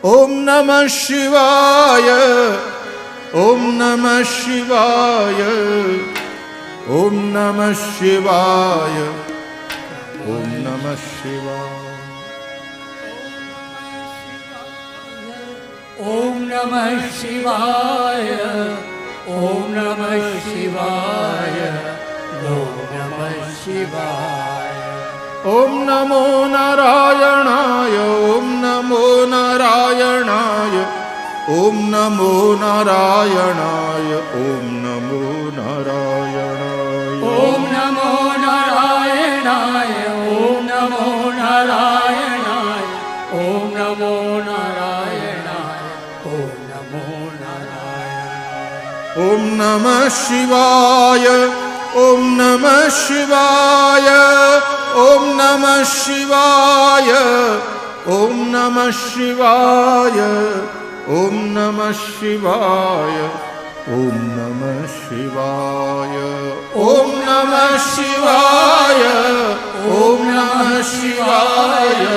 ઓમ નમઃ શિવાય, ઓમ નમઃ શિવાય, ઓમ નમઃ શિવાય, ઓમ નમઃ શિવાય. ઓમ નમઃ શિવાય, ઓમ નમઃ શિવાય, ઓમ નમઃ શિવાય. ઓમ નમો નારાયણાય, ઓમ નમો નારાયણાય, ઓમ નમો નારાયણાય, ઓમ નમો નારાયણાય. ઓમ નમો નારાયણાય, ઓમ નમો નારાયણાય, ઓમ નમો નારાયણાય, ઓમ નમો નારાયણાય. ઓમ નમઃ શિવાય, ઓમ નમઃ શિવાય, ઓમ નમઃ શિવાય, ઓમ નમઃ શિવાય, ઓમ નમઃ શિવાય, ઓમ નમઃ શિવાય, ઓમ નમઃ શિવાય, ઓમ નમઃ શિવાય,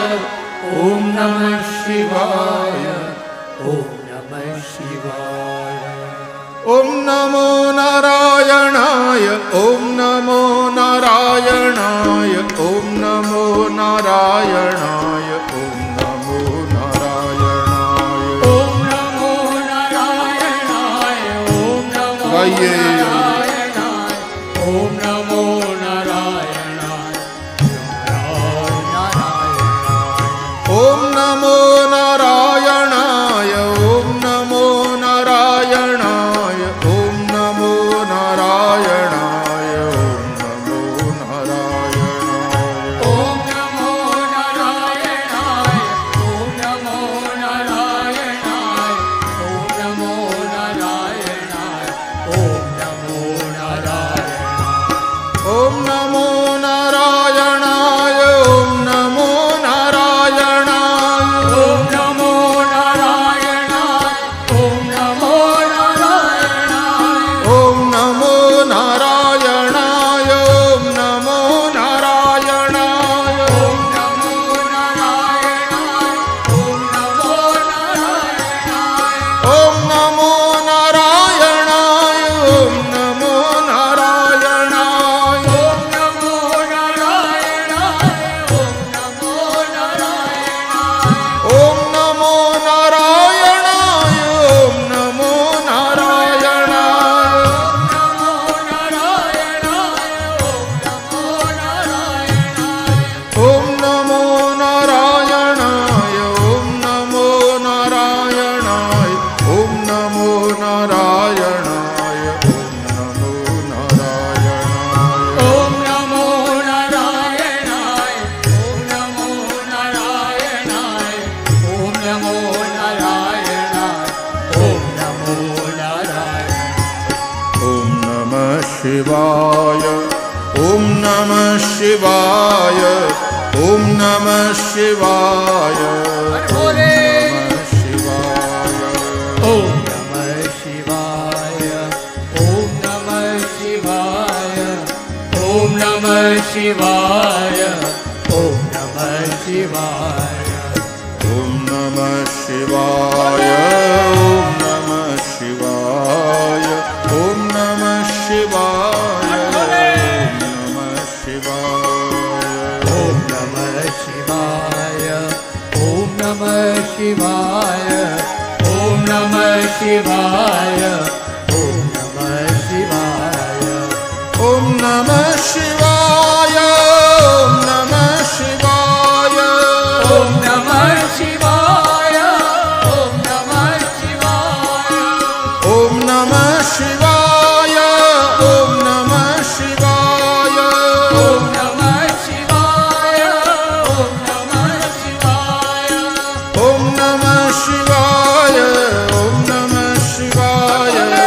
ઓમ નમઃ શિવાય, ઓમ નમઃ શિવાય. ઓમ નમો નારાયણાય, ઓમ નમો નારાયણાય, ઓમ નમો નારાયણાય, ઓમ નમો નારાયણાય. ઓમ નમો નારાયણાય, ઓમ નમો ગાઈએ. નારાયણાય, ઓમ નમો નારાયણાય, ઓમ નમો નારાયણાય, ઓમ નમો નારાયણાય, ઓમ નમો નારાયણાય, ઓમ નમો નારાયણાય. ઓમ નમો નારાયણાય, ઓમ નમો નારાયણાય, ઓમ નમો નારાયણાય. ઓમ નમો નારાયણાય, ઓમ નમો નારાયણાય, ઓમ નમો નારાયણાય, ઓમ નમો નારાયણાય. ઓમ નમો નારાયણાય, ઓમ નમો નારાયણાય, ઓમ નમો નારાયણાય, ઓમ નમો નારાયણાય. ઓમ નમો નારાયણાય, ઓમ નમો નારાયણાય, ઓમ નમો નારાયણાય, ઓમ નમો નારાયણાય. ઓમ નમો નારાયણાય, ઓમ નમો નારાયણાય, ઓમ નમો નારાયણાય, ઓમ નમો નારાયણાય. ઓમ નમો નારાયણાય, ઓમ નમો નારાયણાય, ઓમ નમો નારાયણાય. ઓમ નમો નારાયણાય, ઓમ નમો નારાયણાય, ઓમ નમો નારાયણાય. ઓમ નમઃ શિવાય, ઓમ નમઃ શિવાય, ઓમ નમઃ શિવાય, ઓમ નમઃ શિવાય. ઓમ નમઃ શિવાય, ઓમ નમઃ શિવાય, ઓમ નમઃ શિવાય, ઓમ નમઃ શિવાય. ઓમ નમઃ શિવાય, ઓમ નમઃ શિવાય, ઓમ નમઃ શિવાય, ઓમ નમઃ શિવાય. ઓમ નમઃ શિવાય, ઓમ નમઃ શિવાય, ઓમ નમઃ શિવાય. ઓમ નમઃ શિવાય, ઓમ નમઃ શિવાય, ઓમ નમઃ શિવાય, ઓમ નમઃ શિવાય. ઓમ નમઃ શિવાય, ઓમ નમઃ શિવાય, ઓમ નમઃ શિવાય, ઓમ નમઃ શિવાય. ઓમ નમઃ શિવાય, ઓમ નમઃ શિવાય,